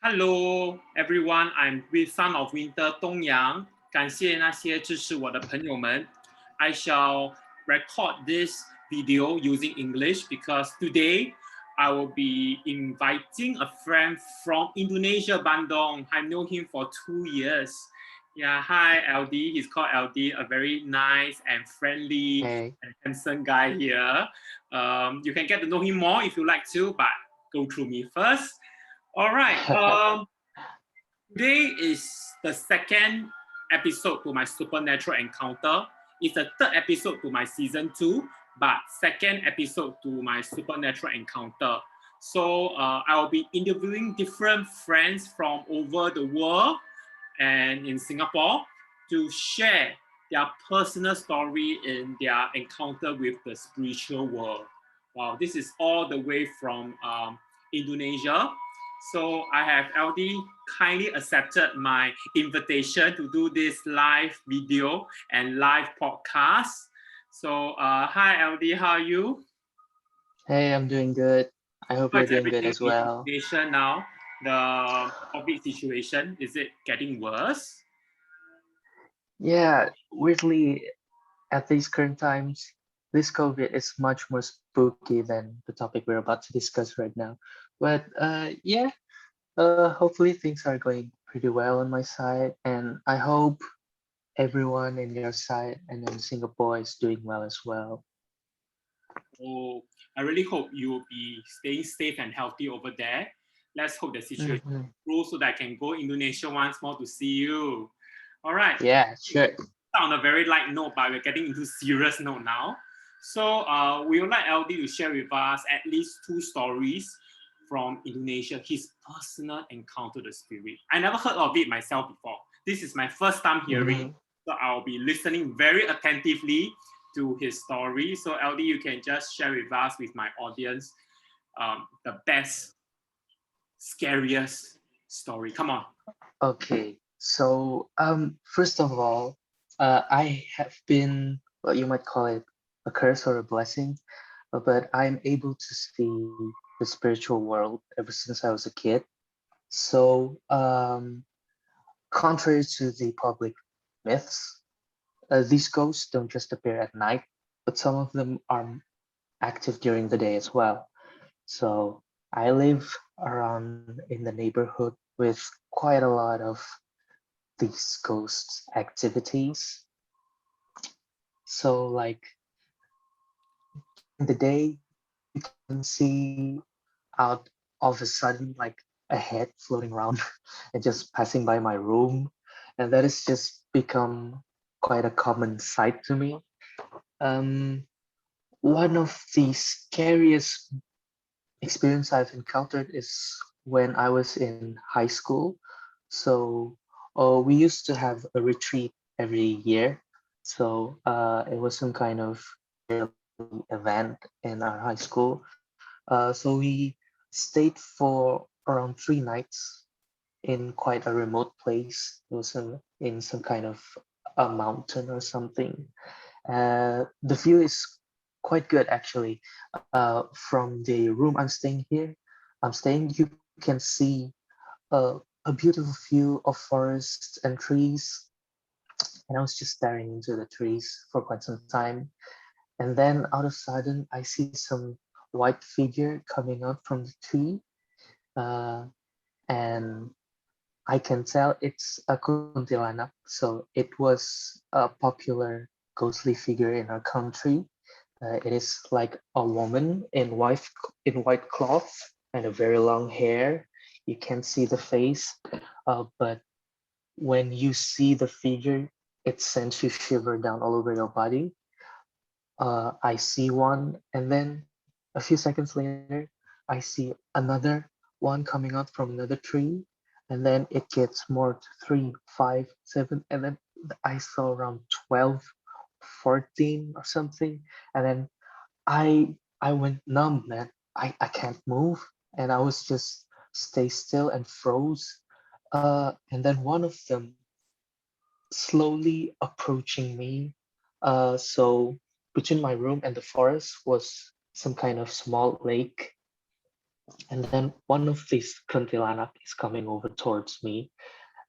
Hello everyone, I'm with Son of Winter 东阳。感谢那些支持我的朋友们。I shall record this video using English because today I will be inviting a friend from Indonesia, Bandung. I know him for 2 years. Yeah, hi Aldi. He's called Aldi, a very nice and friendly Hey, and handsome guy here. You can get to know him more if you like to, but go through me first. All right. Today is the second episode to my supernatural encounter. It's the third episode to my season 2, but second episode to my supernatural encounter. So I will be interviewing different friends from over the world and in Singapore to share their personal story in their encounter with the spiritual world. Wow, this is all the way from Indonesia. So I have LD kindly accepted my invitation to do this live video and live podcast. So hi LD, how are you? hey, I'm doing good. I hope How's you're doing good everything as in well. Indonesia now? The COVID situation, is it getting worse? Yeah, weirdly, at these current times, this COVID is much more spooky than the topic we're about to discuss right now. But yeah, hopefully things are going pretty well on my side, and I hope everyone in your side and in Singapore is doing well as well. Oh, I really hope you will be staying safe and healthy over there. Let's hope the situation Hmm. improves so that I can go Indonesia once more to see you. All right. Yeah, sure. On a very light note, but we're getting into serious note now. So we would like LD to share with us at least 2 stories from Indonesia, his personal encounter with the spirit. I never heard of it myself before. This is my first time hearing, Hmm. so I'll be listening very attentively to his story. So LD, you can just share with us, with my audience, the best, scariest story. Come on. Okay, so first of all, I have been what you might call it a curse or a blessing, but I'm able to see the spiritual world ever since I was a kid. So, contrary to the public myths, these ghosts don't just appear at night, but some of them are active during the day as well. So, I live around in the neighborhood with quite a lot of these ghost activities. So like during the day, you can see out of a sudden like a head floating around and just passing by my room. And that has just become quite a common sight to me. Um, One of the scariest experience I've encountered is when I was in high school. So we used to have a retreat every year. So it was some kind of yearly event in our high school. So we stayed for around 3 nights in quite a remote place. It was in some kind of a mountain or something. The view is quite good actually. From the room I'm staying, you can see a beautiful view of forests and trees. And I was just staring into the trees for quite some time. And then out of sudden, I see some white figure coming out from the tree. Uh, and I can tell it's a kuntilanak. So it was a popular ghostly figure in our country. It is like a woman in white cloth and a very long hair. You can't see the face, but when you see the figure, it sends you shiver down all over your body. I see one, and then a few seconds later, I see another one coming out from another tree, and then it gets more to 3, 5, 7, and then I saw around 12, 14 or something, and then I went numb, man. I can't move, and I was just stay still and froze. And then one of them slowly approaching me. So between my room and the forest was some kind of small lake. And then one of these kuntilanak is coming over towards me,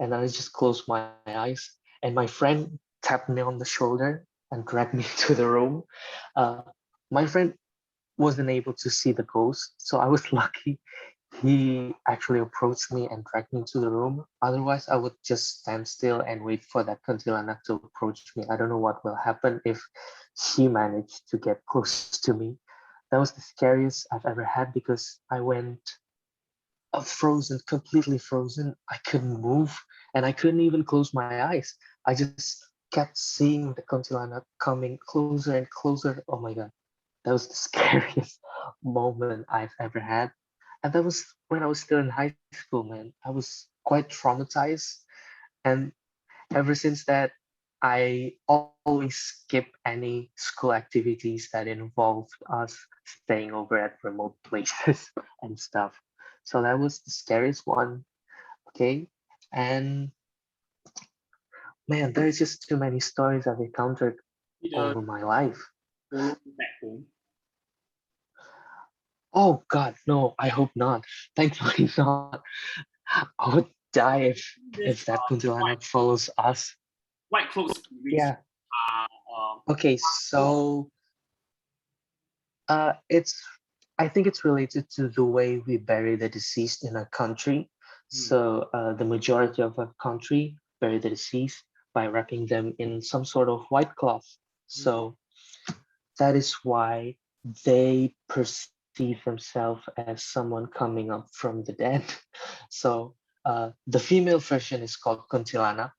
and I just close my eyes, and my friend tapped me on the shoulder and dragged me to the room. Uh, my friend wasn't able to see the ghost, so I was lucky. He actually approached me and dragged me to the room. Otherwise, I would just stand still and wait for that kuntilanak to approach me. I don't know what will happen if she managed to get close to me. That was the scariest I've ever had because I went frozen, completely frozen. I couldn't move and I couldn't even close my eyes. I just kept seeing the kuntilanak coming closer and closer. Oh my God, that was the scariest moment I've ever had. And that was when I was still in high school, man. I was quite traumatized. And ever since that, I always skip any school activities that involved us staying over at remote places and stuff. So that was the scariest one. Okay. And man, there's just too many stories I've encountered The over my life. follow you back home. Oh God, no, I hope not. Thankfully not. I would die if This that kuntilanak white follows us. white clothes spirits Yeah. are Okay, so it's I think it's related to the way we bury the deceased in our country. hmm, So the majority of our country bury the deceased by wrapping them in some sort of white cloth. hmm, So that is why they perceive themselves as someone coming up from the dead. So the female version is called kuntilanak.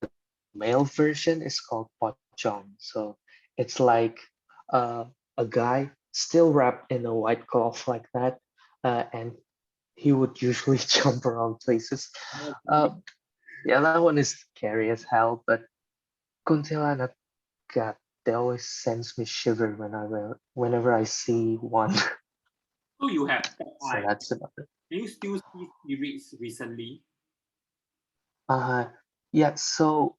The male version is called pocong. So it's like uh, a guy still wrapped in a white cloth like that, and he would usually jump around places. Uh, yeah, that one is scary as hell, but kuntilanak, God, they always sends me shiver whenever I see one. so you have third So eye. that's about it. Can you still see spirits recently? Uh, yeah, so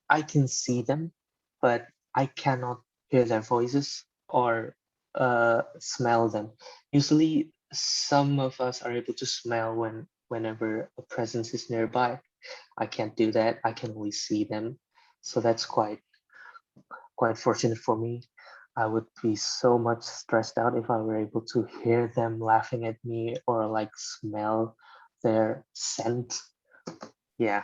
I can see them, but I cannot hear their voices or smell them. Usually, some of us are able to smell whenever a presence is nearby. I can't do that. I can only see them. So that's quite fortunate for me. I would be so much stressed out if I were able to hear them laughing at me or like smell their scent. Yeah.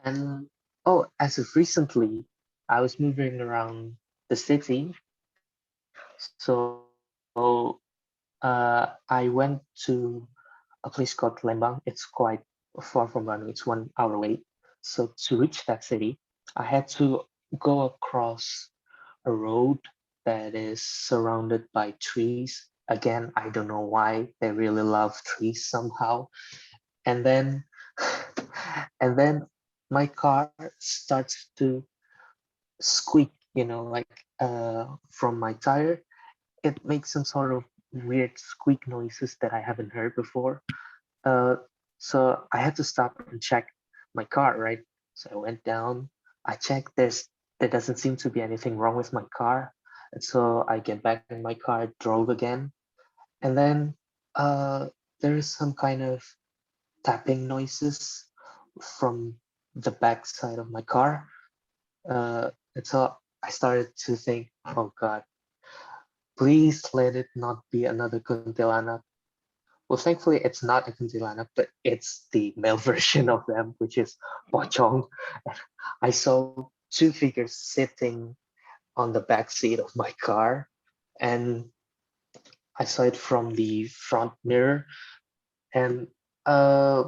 And oh, as of recently, I was moving around the city. So I went to a place called Lembang. It's quite far from Bandung. It's 1 hour away. So to reach that city, I had to go across a road that is surrounded by trees. Again, I don't know why they really love trees somehow. And then and then my car starts to squeak, like from my tire. It makes some sort of weird squeak noises that I haven't heard before. Uh, so I had to stop and check my car, right? So I went down, I checked, there doesn't seem to be anything wrong with my car. And so I get back in my car, drove again, and then uh, there is some kind of tapping noises from the back side of my car. And so I started to think, oh God, please let it not be another kuntilanak. Well, thankfully, it's not a kuntilanak, but it's the male version of them, which is pocong. I saw two figures sitting on the back seat of my car, and I saw it from the front mirror. And uh,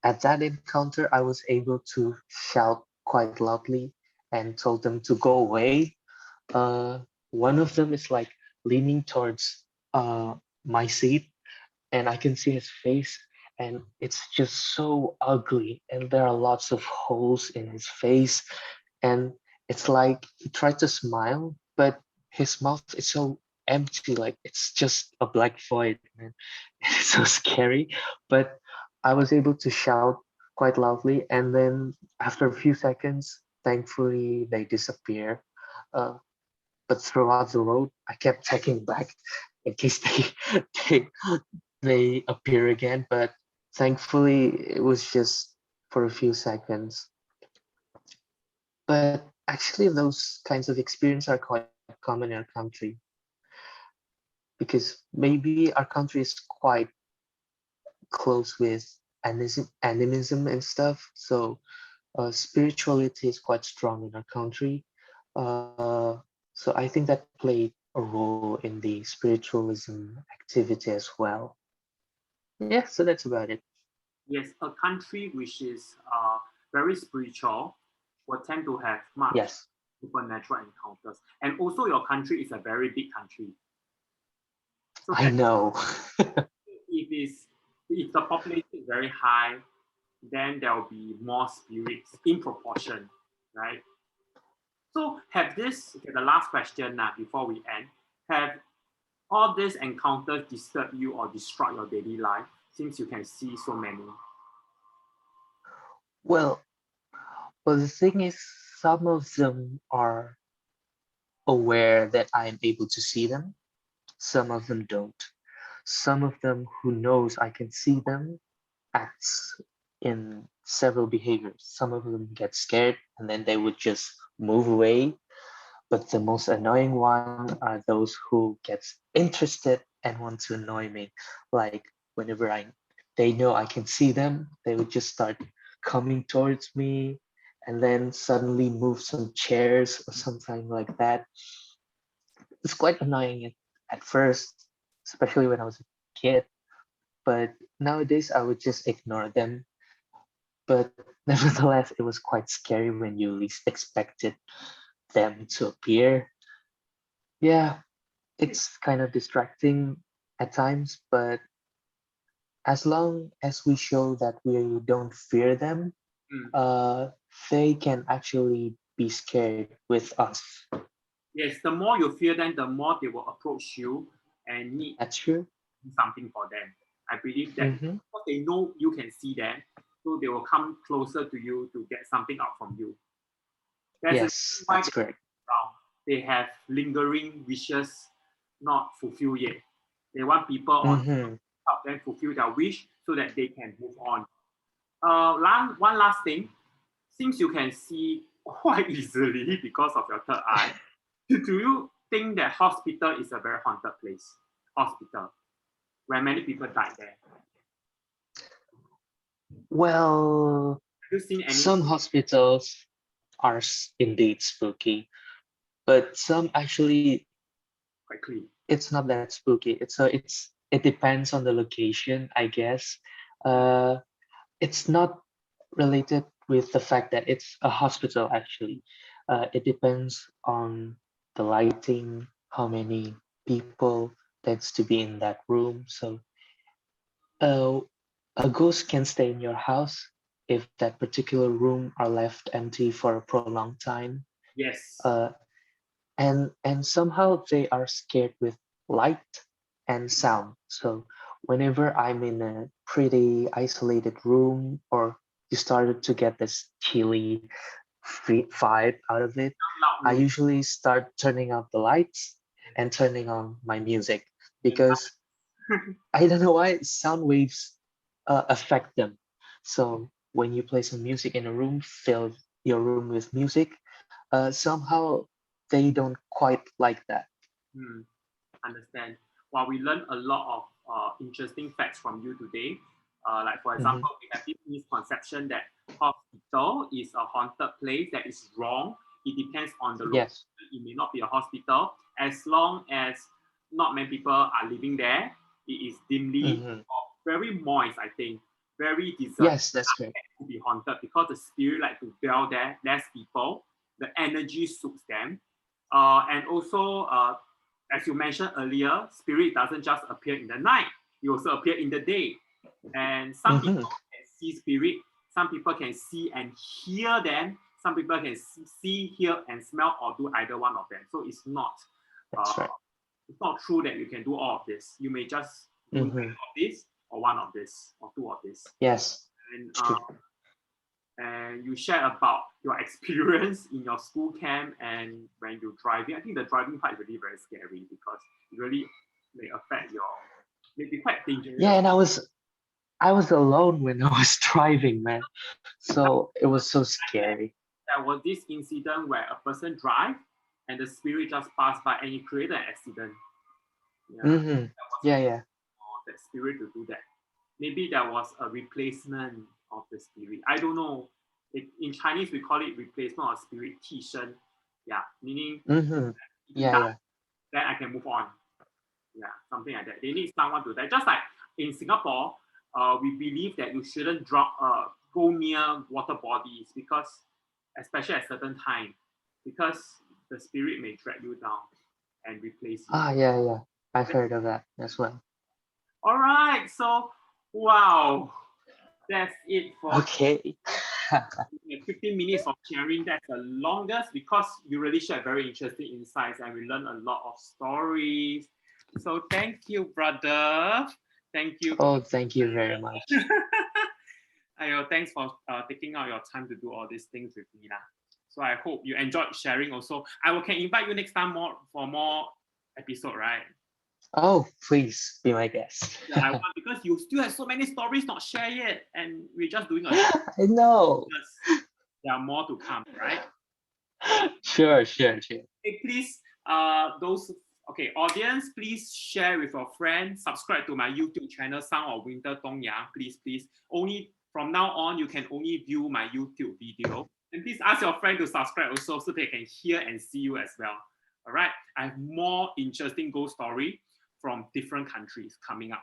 at that encounter, I was able to shout quite loudly and told them to go away. Uh, One of them is like leaning towards my seat, and I can see his face, and it's just so ugly. And there are lots of holes in his face, and it's like he tried to smile, but his mouth is so empty, like it's just a black void, man. It's so scary. But I was able to shout quite loudly, and then after a few seconds, thankfully they disappear. Uh, but throughout the road, I kept checking back in case they they appear again. But thankfully, it was just for a few seconds. But actually, those kinds of experience are quite common in our country because maybe our country is quite close with animism and stuff. So spirituality is quite strong in our country. So I think that played a role in the spiritualism activity as well. Yeah, so that's about it. Yes, a country which is very spiritual will tend to have much Yes, supernatural encounters. And also, your country is a very big country. So I that know. if if the population is very high, then there will be more spirits in proportion, right? So have this, okay, the last question now before we end, have all these encounters disturbed you or destroyed your daily life since you can see so many? Well, well, the thing is, some of them are aware that I am able to see them. Some of them don't. Some of them who knows I can see them acts in several behaviors. Some of them get scared and then they would just move away. But the most annoying one are those who get interested and want to annoy me. Like whenever they know I can see them, they would just start coming towards me and then suddenly move some chairs or something like that. It's quite annoying at first, especially when I was a kid. But nowadays I would just ignore them. But nevertheless, it was quite scary when you least expected them to appear. Yeah, it's kind of distracting at times, but as long as we show that we don't fear them, Mm. uh, they can actually be scared with us. Yes, the more you fear them, the more they will approach you and need That's true. something for them. I believe that Mm-hmm. because they know you can see them, so they will come closer to you to get something out from you. There's a reason Yes, why that's correct. they have lingering wishes not fulfilled yet. They want people on Mm-hmm. help them fulfill their wish so that they can move on. One last thing, since you can see quite easily because of your third eye, do you think that hospital is a very haunted place? Hospital, where many people died there. Well, Have you seen any? some hospitals are indeed spooky, but some actually Quite clean. it's not that spooky. It depends on the location, I guess. Uh, it's not related with the fact that it's a hospital actually. It depends on the lighting, how many people tends to be in that room. So uh, a ghost can stay in your house if that particular room are left empty for a prolonged time. Yes. Uh, and somehow they are scared with light and sound. So whenever I'm in a pretty isolated room or you started to get this chilly vibe out of it, Loud I music. usually start turning out the lights and turning on my music And because I don't know why sound waves affect them. So when you play some music in a room, fill your room with music, somehow they don't quite like that. hmm, understand. Well, we learned a lot of interesting facts from you today. Like, for Mhm. example, we have this misconception that hospital is a haunted place. That is wrong. It depends on the location. Yes. It may not be a hospital. As long as not many people are living there, it is dimly Hmm. or very moist, I think. Very deserted Yes, that's correct. to be haunted because the spirit like to dwell there, less people. The energy suits them. And also, as you mentioned earlier, spirit doesn't just appear in the night; it also appear in the day. And some people Hmm. can see spirit, some people can see and hear them, some people can see, hear, and smell, or do either one of them. So That's uh, right. it's not true that you can do all of this. You may just do none Hmm. of this, or one of this, or two of this. Yes, And true. you share about your experience in your school camp and when you're driving. I think the driving part is really very scary because really may affect your, may be quite dangerous. Yeah, and I was alone when I was driving, man. So it was so scary. There was this incident where a person drive and the spirit just passed by and it created an accident. Yeah, Mm-hmm. that was Yeah, yeah. for that spirit to do that. Maybe there was a replacement of the spirit. I don't know. In Chinese, we call it replacement of spirit, 替身. Yeah, meaning Mm-hmm. if you Yeah, die, yeah. then I can move on. Yeah, something like that. They need someone to die. Just like in Singapore, we believe that you shouldn't go near water bodies because, especially at certain time, because the spirit may drag you down and replace you. Ah, yeah, yeah. I've heard of that as well. All right, so wow, that's it for Okay. 15 minutes of sharing. That's the longest because you really shared very interesting insights and we learned a lot of stories. So thank you, brother. Thank you. Oh, thank you very much. Ayo, thanks for taking out your time to do all these things with me. So I hope you enjoyed sharing also. Can invite you next time for more episode, right? Oh, please be my guest. Yeah, I want because you still have so many stories not shared yet, and we're just doing a I know. there are more to come, right? Sure, sure, sure. Hey, please, audience, please share with your friends. Subscribe to my YouTube channel, Sound of Winter Dongyang. Please, please. Only from now on, you can only view my YouTube video. And please ask your friend to subscribe also so they can hear and see you as well. All right. I have more interesting ghost story from different countries coming up.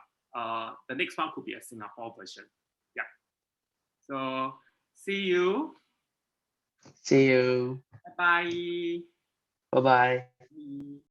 The next one could be a Singapore version. Yeah. So see you. See you. Bye-bye. Bye-bye.